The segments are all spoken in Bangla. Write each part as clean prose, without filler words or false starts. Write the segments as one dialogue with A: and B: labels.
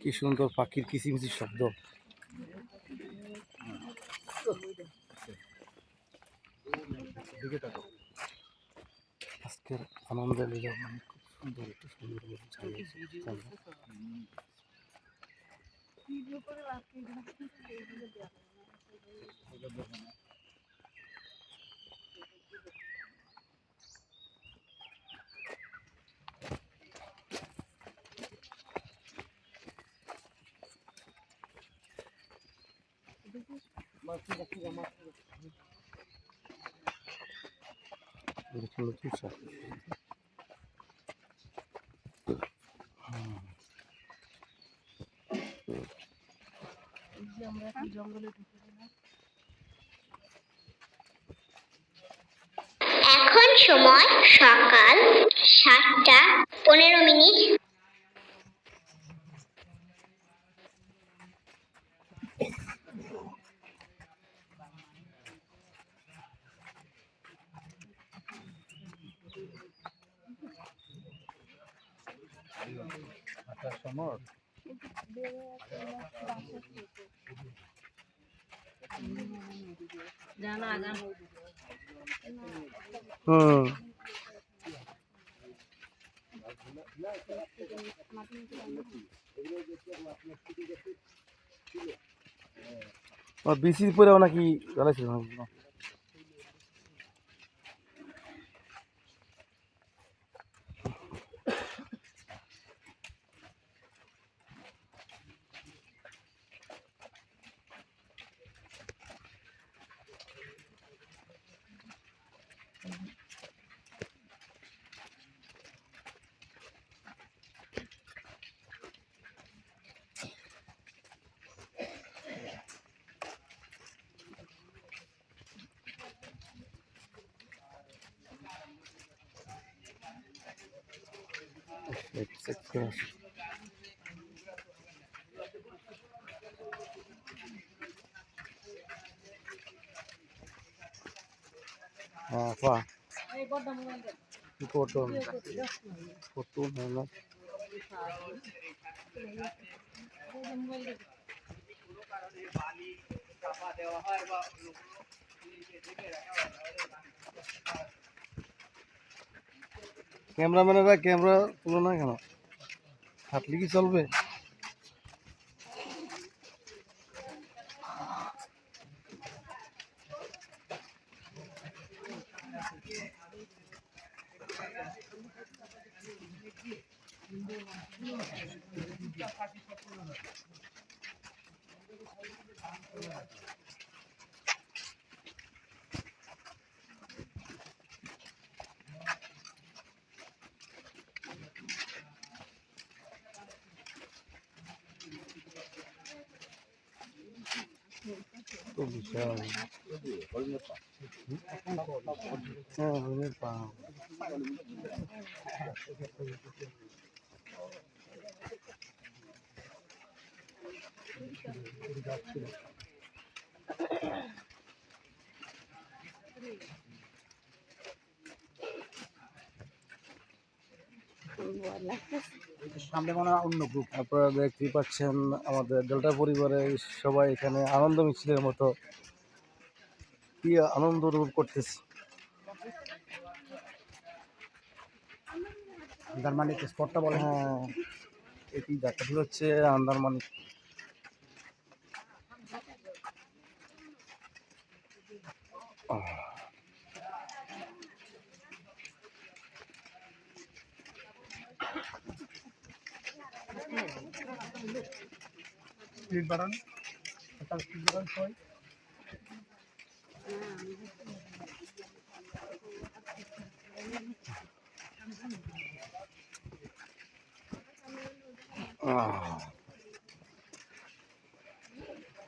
A: কি সুন্দর পাখির কিচিমিচির শব্দ। আজকের আনন্দের লীলা মানে খুব সুন্দর একটা সুন্দর
B: এখন সময় সকাল 7:15।
A: বিচির পরেও নাকি জ্বালাইছিল। ক্যামেরাম্যানেরা ক্যামেরা তুলো না কেন? হাঁটলে কি চলবে? তো বিশাল হরিণের পা।
C: সামনে মনে হয় অন্য গ্রুপ।
A: আপনারা দেখতেই পাচ্ছেন আমাদের ডেল্টা পরিবারের সবাই এখানে আনন্দ মিছিলের মতো কি আনন্দ উপভোগ করতেছে।
C: আন্দারমানিক স্পটটা বলে।
A: হ্যাঁ, এটি জায়গাটি হচ্ছে আন্দারমানিক।
C: স্পিড বাড়ান, স্পিড বাড়ান সবাই।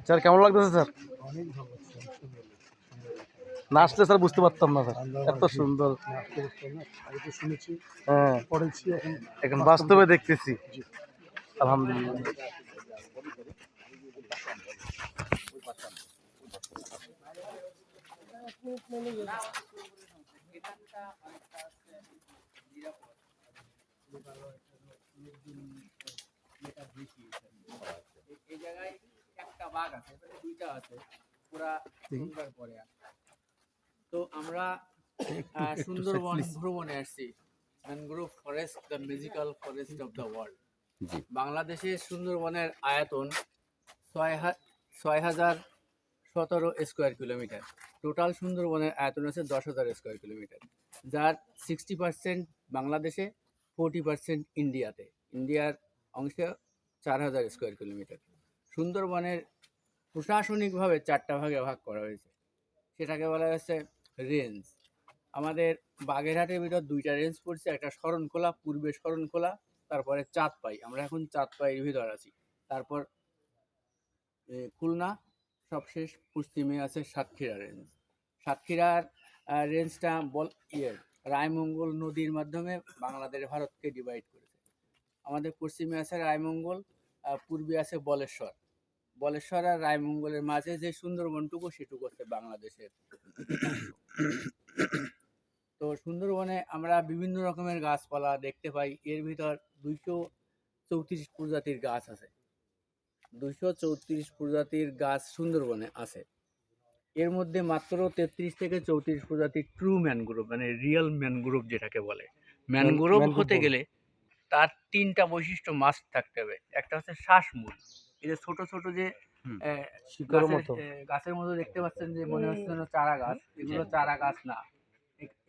A: স্যার কেমন লাগতেছে স্যার?
C: অনেক ভালো লাগছে।
A: না আসলে স্যার বুঝতে পারতাম না স্যার, এত সুন্দর।
C: আগে তো শুনেছি,
A: হ্যাঁ,
C: পড়েছি, এখন
A: এখন বাস্তবে দেখতেছি।
C: জি।
A: আলহামদুলিল্লাহ।
D: এই জায়গায় একটা বাঘ আছে, এখানে দুইটা আছে, পুরা সন্ধ্যার পরে আছে। তো আমরা সুন্দরবন ভ্রমণে আসছি। Mangrove forest, the magical forest of the world. বাংলাদেশের সুন্দরবনের আয়তন ৬,০১৭ স্কোয়ার কিলোমিটার। টোটাল সুন্দরবনের আয়তন আছে ১০,০০০ স্কোয়ার কিলোমিটার, যার 60% বাংলাদেশে, 40% ইন্ডিয়াতে। ইন্ডিয়ার অংশে ৪,০০০ স্কোয়ার কিলোমিটার। সুন্দরবনের প্রশাসনিকভাবে ৪টা ভাগে ভাগ করা হয়েছে। সেটাকে বলা হচ্ছে রেঞ্জ। আমাদের বাগেরহাটের ভিতর 2টা রেঞ্জ পড়ছে, একটা শরণখোলা, পূর্বে শরণখোলা, তারপরে চাঁদপাই। আমরা এখন চাঁদপাইয়ের ভিতর আছি। তারপর খুলনা, সবশেষ পশ্চিমে আছে সাতক্ষীরা রেঞ্জ। সাতক্ষীরার রেঞ্জটা রায়মঙ্গল নদীর মাধ্যমে বাংলাদেশ ভারতকে ডিভাইড করেছে। আমাদের পশ্চিমে আছে রায়মঙ্গল, পূর্বে আছে বলেশ্বর। বলেশ্বর আর রায়মঙ্গলের মাঝে যে সুন্দরবনটুকু, সেটুকু হচ্ছে বাংলাদেশের। তো সুন্দরবনে আমরা বিভিন্ন রকমের গাছপালা দেখতে পাই। এর ভিতর 234 প্রজাতির গাছ আছে। 234 প্রজাতির গাছ সুন্দরবনে আছে। এর মধ্যে মাত্র 33 থেকে 34 প্রজাতির ট্রু ম্যানগ্রোভ, মানে রিয়েল ম্যানগ্রোভ যেটাকে বলে। ম্যানগ্রোভ হতে গেলে তার 3টা বৈশিষ্ট্য মাস্ট থাকতে হবে। একটা হচ্ছে শ্বাসমূল, এই যে ছোট ছোট যে গাছের মতো দেখতে পাচ্ছেন, যে মনে হচ্ছে যেন চারা গাছ, এগুলো চারা গাছ না,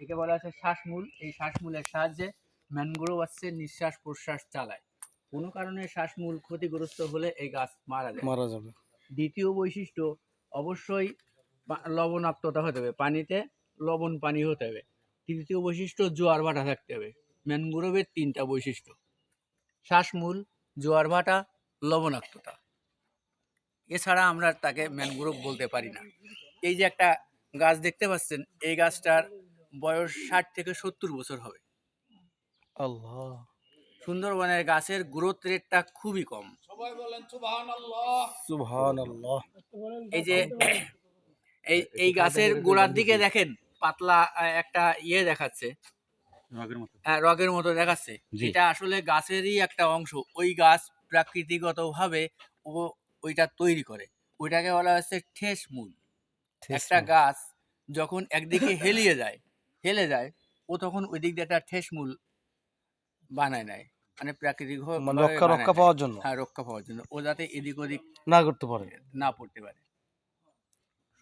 D: একে বলা হচ্ছে শ্বাসমূল। এই শ্বাসমূলের সাহায্যে ম্যানগ্রোভ আসছে নিঃশ্বাস প্রশ্বাস চালায়। কোনো কারণে শ্বাসমূল ক্ষতিগ্রস্ত হলে এই গাছ মারা যাবে। দ্বিতীয় বৈশিষ্ট্য, অবশ্যই লবণাক্ততা হতে হবে, পানিতে লবণ পানি হতে হবে। তৃতীয় বৈশিষ্ট্য, জোয়ার ভাটা থাকতে হবে। ম্যানগ্রোভের 3টা বৈশিষ্ট্য: শ্বাসমূল, জোয়ার ভাটা, লবণাক্ততা। এছাড়া আমরা তাকে ম্যানগ্রোভ বলতে পারি না। এই যে একটা গাছ দেখতে পাচ্ছেন, এই গাছটার বয়স 60 থেকে 70 বছর হবে।
A: আল্লাহ।
D: সুন্দরবনের গাছের গ্রোথ রেটটা খুবই কম।
A: সুবহানাল্লাহ।
D: এই যে এই গাছের গোড়ার দিকে দেখেন, পাতলা একটা দেখাচ্ছে, রগের মতো দেখাচ্ছে। এটা আসলে গাছেরই একটা অংশ। ওই গাছ প্রাকৃতিকগতভাবে ওইটা তৈরি করে। ওইটাকে বলা হচ্ছে ঠেস মূল। একটা গাছ যখন একদিকে হেলে যায়, ও তখন ওই দিক দিয়ে একটা ঠেস মূল বানায় নেয়, মানে প্রাকৃতিক
A: রক্ষা পাওয়ার জন্য।
D: হ্যাঁ, রক্ষা পাওয়ার জন্য, ও যাতে এদিক ওদিক
A: না করতে পারে,
D: না পড়তে পারে।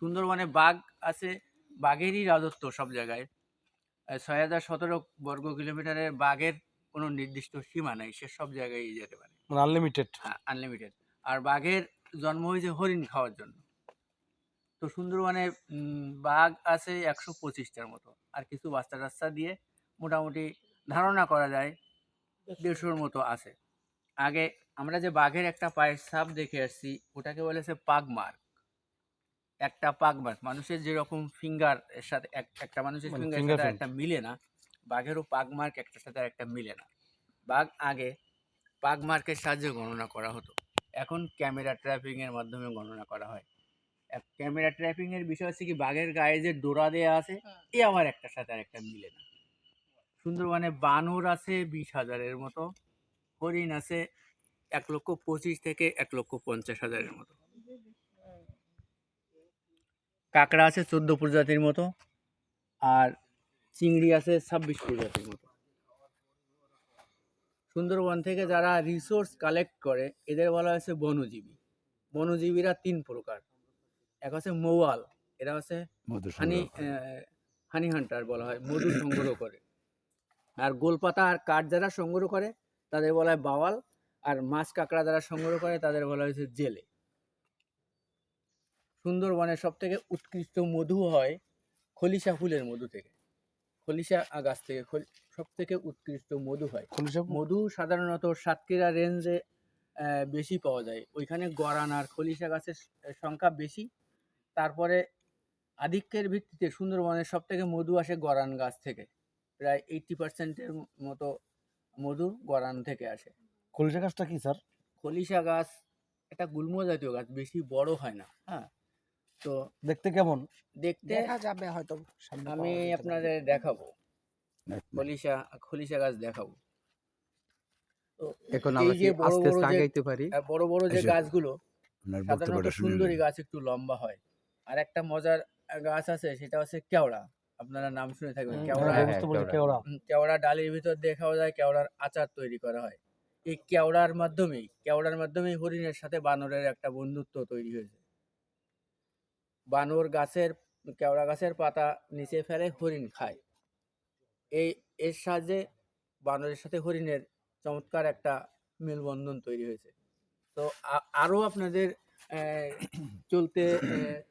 D: সুন্দরবনে বাঘ আছে, বাঘেরই রাজত্ব সব জায়গায়। ৬,০১৭ বর্গ কিলোমিটারের বাঘের কোনো নির্দিষ্ট সীমা নাই, সে সব জায়গায় যেতে পারে,
A: মানে আনলিমিটেড।
D: হ্যাঁ, আনলিমিটেড। আর বাঘের জন্ম হয়েছে হরিণ খাওয়ার জন্য। তো সুন্দরবনে বাঘ আছে 125টার মতো, আর কিছু বাচ্চা টাচ্চা দিয়ে মোটামুটি ধারণা করা যায় 150-র মতো আছে। আগে আমরা যে বাঘের একটা পায়ের ছাপ দেখে আসছি, ওটাকে বলেছে পাগ মার্ক। একটা পাগ মার্ক, মানুষের যেরকম ফিঙ্গার এর সাথে একটা মানুষের ফিঙ্গারের সাথে একটা মিলে না, বাঘেরও পাগ মার্ক একটার সাথে একটা মিলে না। বাঘ আগে পাগ মার্কের সাহায্যে গণনা করা হতো, এখন ক্যামেরা ট্র্যাপিং এর মাধ্যমে গণনা করা হয়। ক্যামেরা ট্র্যাপিং এর বিষয় হচ্ছে কি, বাঘের গায়ে যে ডোরা দেয়া আছে, এ আমার একটার সাথে আর একটা মিলে না। সুন্দরবনে বানর আছে 20,000-এর মতো, হরিণ আছে 1,25,000 থেকে 1,50,000-এর মতো, কাঁকড়া আছে 14 প্রজাতির মতো, আর চিংড়ি আছে 26 প্রজাতির মতো। সুন্দরবন থেকে যারা রিসোর্স কালেক্ট করে, এদের বলা হয়েছে বনজীবী। বনজীবীরা 3 প্রকার। এক হচ্ছে মৌয়াল, এরা হচ্ছে হানি হান্টার বলা হয়, মধু সংগ্রহ করে। আর গোলপাতা আর কাঠ যারা সংগ্রহ করে, তাদের বলা হয় বাওয়াল। আর মাছ কাঁকড়া যারা সংগ্রহ করে, তাদের বলা হয়েছে জেলে। সুন্দরবনের সব থেকে উৎকৃষ্ট মধু হয় খলিশা ফুলের মধু থেকে, খলিশা গাছ থেকে সব থেকে উৎকৃষ্ট মধু হয়। মধু সাধারণত সাতক্ষীরা রেঞ্জে বেশি পাওয়া যায়, ওইখানে গরান আর খলিশা গাছের সংখ্যা বেশি। তারপরে আধিক্যের ভিত্তিতে সুন্দরবনের সব থেকে মধু আসে গরান গাছ থেকে। প্রায় 80%-এর মতো মধু গরান থেকে আসে।
A: কলিজা গাছটা কি স্যার?
D: খলিশা গাছ একটা গুল্ম জাতীয় গাছ, বেশি বড় হয় না। হ্যাঁ, তো
A: দেখতে কেমন?
D: দেখতে
C: দেখা যাবে হয়তো সামনে
D: আমি
C: পাওয়া যেতে পারে।
D: আপনাদের দেখাবো, খলিশা গাছ দেখাবো। তো
E: এখন
D: এই
E: আমরা
D: যে
E: কি
D: বড়
E: আস্তে
D: বড়
E: আস্তে
D: যে
E: আগাইতে পারি?
D: বড় বড় যে
F: এসো,
D: গাছগুলো
F: আপনার
D: সাধারণত
F: বক্তব্যটা শুনে
D: সুন্দরী
F: নিন।
D: গাছ একটু লম্বা হয়। আর একটা মজার গাছ আছে, সেটা হচ্ছে কেওড়া। আপনারা নাম শুনে থাকবেন কেওড়া।
A: হ্যাঁ, বুঝতে পারছি, কেওড়া।
D: কেওড়া ডালের ভিতর দেখাও যায়, কেওড়ার আচার তৈরি করা হয়। এই কেওড়ার মাধ্যমেই হরিণের সাথে বানরের একটা বন্ধুত্ব তৈরি হয়েছে। বানর কেওড়া গাছের পাতা নিচে ফেলে, হরিণ খায়। এর সাহায্যে বানরের সাথে হরিণের চমৎকার একটা মেলবন্ধন তৈরি হয়েছে। তো আরো আপনাদের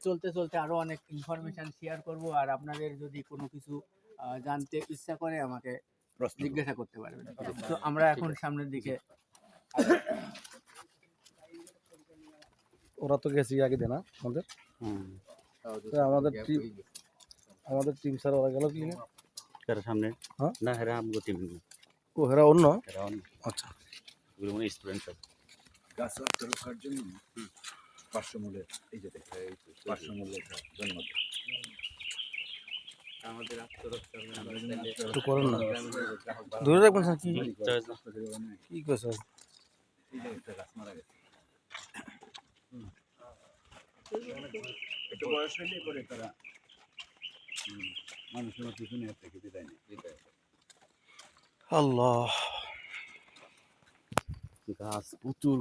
D: চলতে চলতে আরো অনেক ইনফরমেশন শেয়ার করব। আর আপনাদের যদি কোনো কিছু জানতে ইচ্ছা করে আমাকে জিজ্ঞাসা করতে পারবেন। তো আমরা এখন সামনের দিকে
A: ওরা তো গেছি আগে দেনা আমাদের। তো আমাদের টিম স্যার ওরা গেল কি নিয়ে?
G: কার সামনে
A: হ্যাঁ?
G: না হেরা আমগো টিম
A: ও হেরা অন্য।
G: হেরা অন
A: আচ্ছা,
G: ওগুলো মনে স্টুডেন্ট সব
F: গাছ রক্ষার জন্য 500 মূলের এই যে 500 মূলের জন্ম
D: আমাদের আত্মরক্ষা
A: একটু করেন না, ধরে রাখবেন স্যার। কি করছে?
F: গাছ মারা গেছে। একটু বয়স হইলে পরে তারা মানুষের পিছনে থেকে বিদায় নেয়।
A: আল্লাহ,
G: গাছ প্রচুর